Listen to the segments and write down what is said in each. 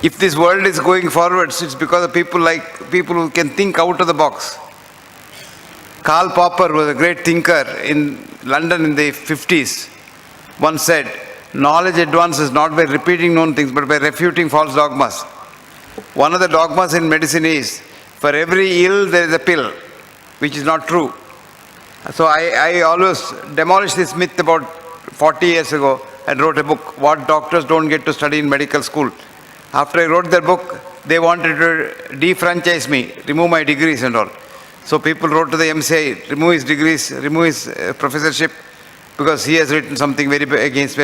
If this world is going forwards, it's because of people who can think out of the box. Karl Popper was a great thinker in London in the 50s. Once said, knowledge advances not by repeating known things, but by refuting false dogmas. One of the dogmas in medicine is, for every ill there is a pill, which is not true. So I always demolished this myth about 40 years ago and wrote a book, What Doctors Don't Get to Study in Medical School. After I wrote that book, they wanted to defranchise me, remove my degrees and all. So people wrote to the MCI, remove his degrees, remove his professorship, because he has written something very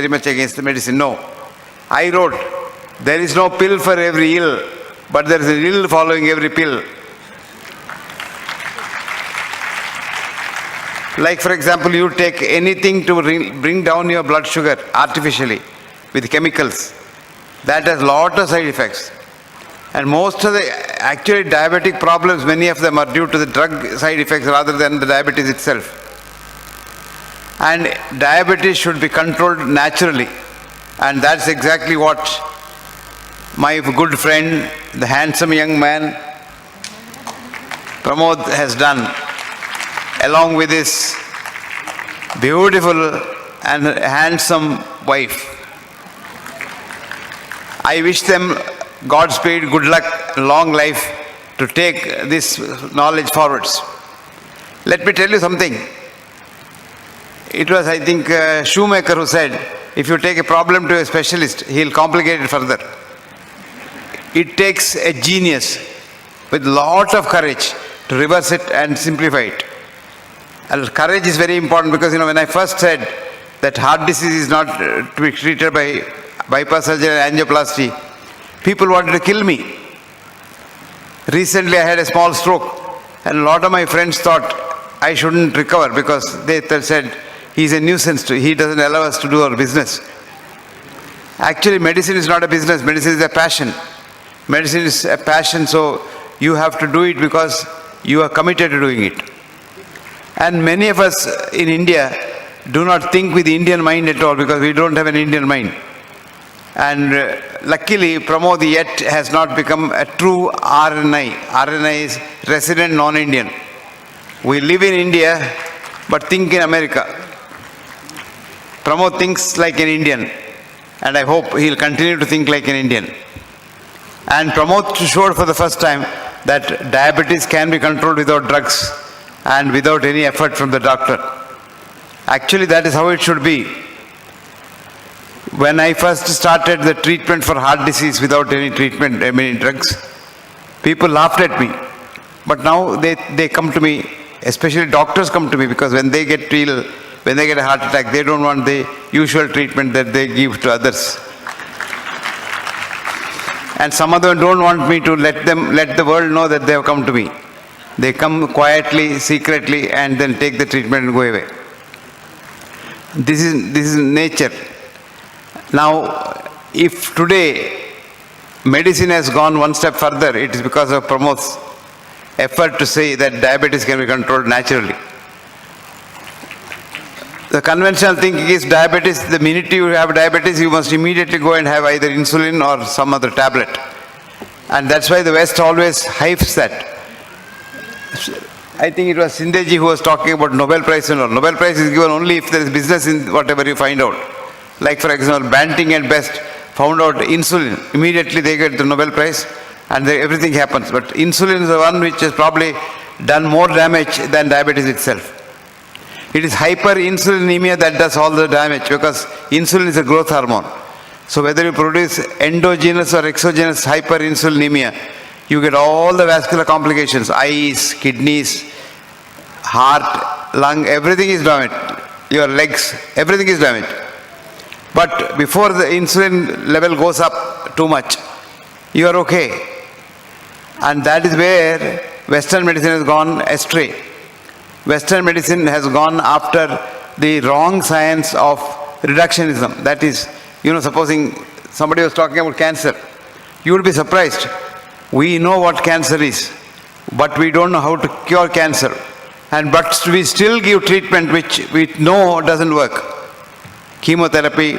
much against the medicine. No. I wrote, there is no pill for every ill, but there is an ill following every pill. Like, for example, you take anything to bring down your blood sugar artificially with chemicals. That has lot of side effects. And most of the actually diabetic problems, many of them are due to the drug side effects rather than the diabetes itself. And diabetes should be controlled naturally. And that's exactly what my good friend, the handsome young man, Pramod, has done, along with his beautiful and handsome wife. I wish them Godspeed, good luck, long life to take this knowledge forwards. Let me tell you something. It was, I think, Shoemaker who said, if you take a problem to a specialist, he'll complicate it further. It takes a genius with lot of courage to reverse it and simplify it. And courage is very important because, when I first said that heart disease is not to be treated by bypass surgery and angioplasty, people wanted to kill me. Recently I had a small stroke and a lot of my friends thought I shouldn't recover because they said he's a nuisance, he doesn't allow us to do our business. Actually, medicine is not a business, medicine is a passion. Medicine is a passion, so you have to do it because you are committed to doing it. And many of us in India do not think with the Indian mind at all because we don't have an Indian mind. And luckily, Pramod yet has not become a true RNI. RNI is resident non-Indian. We live in India, but think in America. Pramod thinks like an Indian, and I hope he'll continue to think like an Indian. And Pramod showed for the first time that diabetes can be controlled without drugs and without any effort from the doctor. Actually, that is how it should be. When I first started the treatment for heart disease without any treatment, drugs, people laughed at me. But now they come to me, especially doctors come to me, because when they get ill, when they get a heart attack, they don't want the usual treatment that they give to others. And some of them don't want me to let the world know that they have come to me. They come quietly, secretly, and then take the treatment and go away. This is nature. Now, if today medicine has gone one step further, it is because of Pramod's effort to say that diabetes can be controlled naturally. The conventional thinking is diabetes, the minute you have diabetes, you must immediately go and have either insulin or some other tablet. And that's why the West always hypes that. I think it was Sindeji who was talking about Nobel Prize and all. Nobel Prize is given only if there is business in whatever you find out. Like, for example, Banting and Best found out insulin. Immediately they get the Nobel Prize and everything happens. But insulin is the one which has probably done more damage than diabetes itself. It is hyperinsulinemia that does all the damage because insulin is a growth hormone. So whether you produce endogenous or exogenous hyperinsulinemia, you get all the vascular complications, eyes, kidneys, heart, lung, everything is damaged. Your legs, everything is damaged. But before the insulin level goes up too much, you are okay. And that is where Western medicine has gone astray. Western medicine has gone after the wrong science of reductionism. That is, supposing somebody was talking about cancer, you would be surprised. We know what cancer is, but we don't know how to cure cancer. But we still give treatment which we know doesn't work. Chemotherapy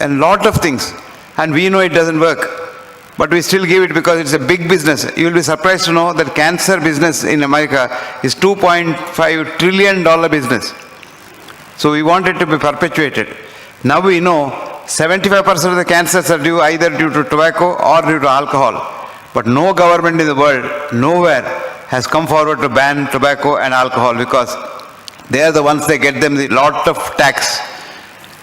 and lot of things, and we know it doesn't work. but we still give it because it's a big business. You will be surprised to know that cancer business in America is $2.5 trillion business. So we want it to be perpetuated. Now we know 75% of the cancers are due either due to tobacco or due to alcohol. But no government in the world, nowhere, has come forward to ban tobacco and alcohol because they are the ones that get them a lot of tax.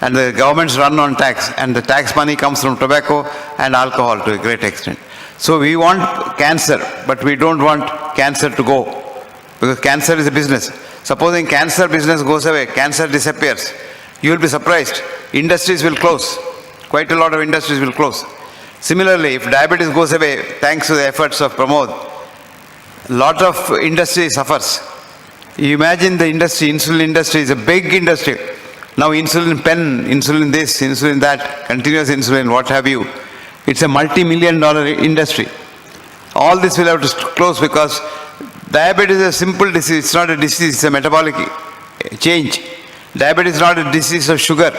And the governments run on tax, and the tax money comes from tobacco and alcohol to a great extent. So we want cancer, but we don't want cancer to go, because cancer is a business. Supposing cancer business goes away, cancer disappears, you will be surprised. Industries will close. Quite a lot of industries will close. Similarly, if diabetes goes away, thanks to the efforts of Pramod, a lot of industry suffers. You imagine the industry, insulin industry is a big industry. Now insulin pen, insulin this, insulin that, continuous insulin, what have you. It's a multi-million-dollar industry. All this will have to close because diabetes is a simple disease. It's not a disease, it's a metabolic change. Diabetes is not a disease of sugar.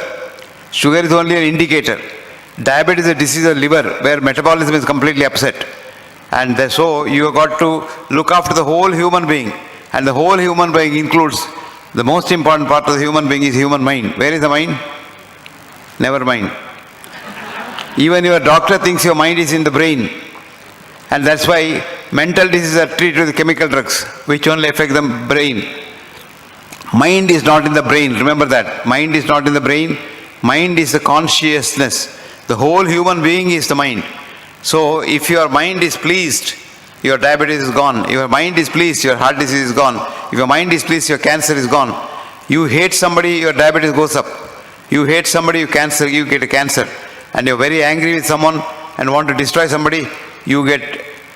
Sugar is only an indicator. Diabetes is a disease of liver where metabolism is completely upset. And so you have got to look after the whole human being. And the whole human being includes the most important part of the human being is human mind. Where is the mind? Never mind. Even your doctor thinks your mind is in the brain. And that's why mental diseases are treated with chemical drugs, which only affect the brain. Mind is not in the brain. Remember that. Mind is not in the brain. Mind is the consciousness. The whole human being is the mind. So if your mind is pleased, your diabetes is gone. If your mind is pleased, your heart disease is gone. If your mind is pleased, your cancer is gone. You hate somebody, your diabetes goes up. You hate somebody, you get a cancer. And you're very angry with someone and want to destroy somebody, you get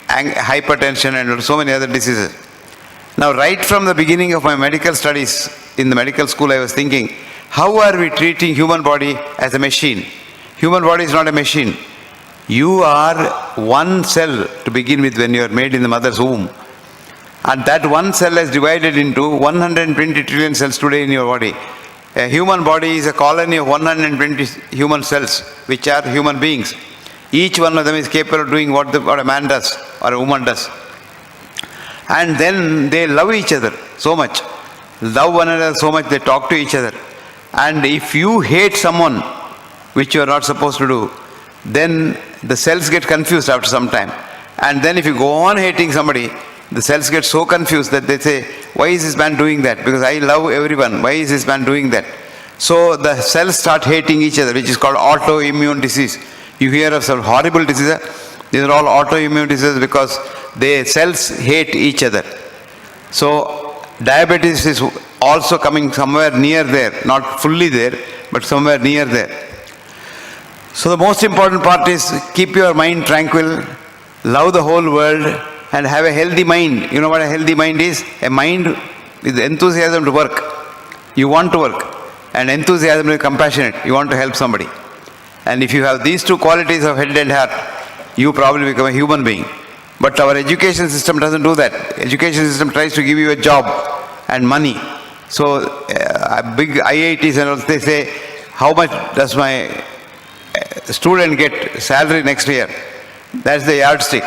hypertension and so many other diseases. Now, right from the beginning of my medical studies in the medical school, I was thinking, how are we treating human body as a machine? Human body is not a machine. You are one cell to begin with when you are made in the mother's womb. And that one cell is divided into 120 trillion cells today in your body. A human body is a colony of 120 human cells, which are human beings. Each one of them is capable of doing what a man does or a woman does. And then they love each other so much. Love one another so much, they talk to each other. And if you hate someone, which you are not supposed to do, then the cells get confused after some time. And then if you go on hating somebody, the cells get so confused that they say, why is this man doing that? Because I love everyone. Why is this man doing that? So the cells start hating each other, which is called autoimmune disease. You hear of some horrible diseases. These are all autoimmune diseases because the cells hate each other. So diabetes is also coming somewhere near there, not fully there, but somewhere near there. So the most important part is keep your mind tranquil, love the whole world, and have a healthy mind. You know what a healthy mind is? A mind with enthusiasm to work. You want to work. And enthusiasm is compassionate. You want to help somebody. And if you have these two qualities of head and heart, you probably become a human being. But our education system doesn't do that. Education system tries to give you a job and money. So big IITs and all, they say, how much does my student get salary next year? That's the yardstick.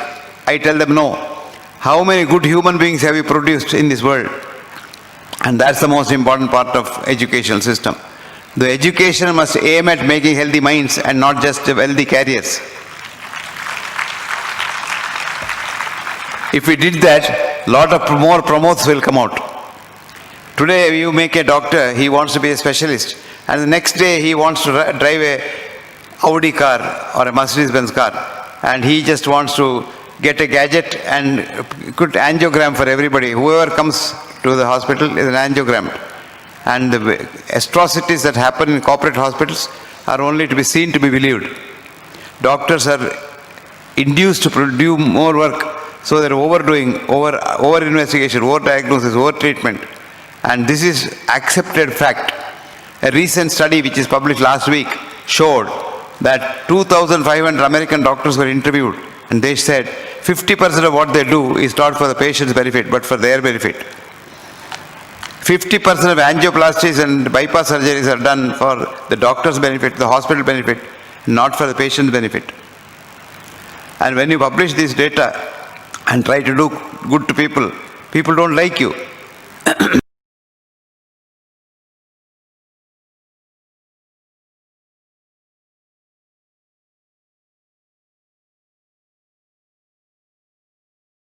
I tell them no. How many good human beings have you produced in this world? And that's the most important part of educational system. The education must aim at making healthy minds and not just wealthy careers. If we did that, lot of more Pramods will come out. Today you make a doctor, he wants to be a specialist. And the next day he wants to drive a Audi car or a Mercedes-Benz car. And he just wants to get a gadget and put angiogram for everybody. Whoever comes to the hospital is an angiogram. And the atrocities that happen in corporate hospitals are only to be seen to be believed. Doctors are induced to do more work, so they're overdoing, over investigation, over diagnosis, over treatment. And this is accepted fact. A recent study which is published last week showed that 2,500 American doctors were interviewed, and they said 50% of what they do is not for the patient's benefit, but for their benefit. 50% of angioplasties and bypass surgeries are done for the doctor's benefit, the hospital benefit, not for the patient's benefit. And when you publish this data and try to do good to people, people don't like you.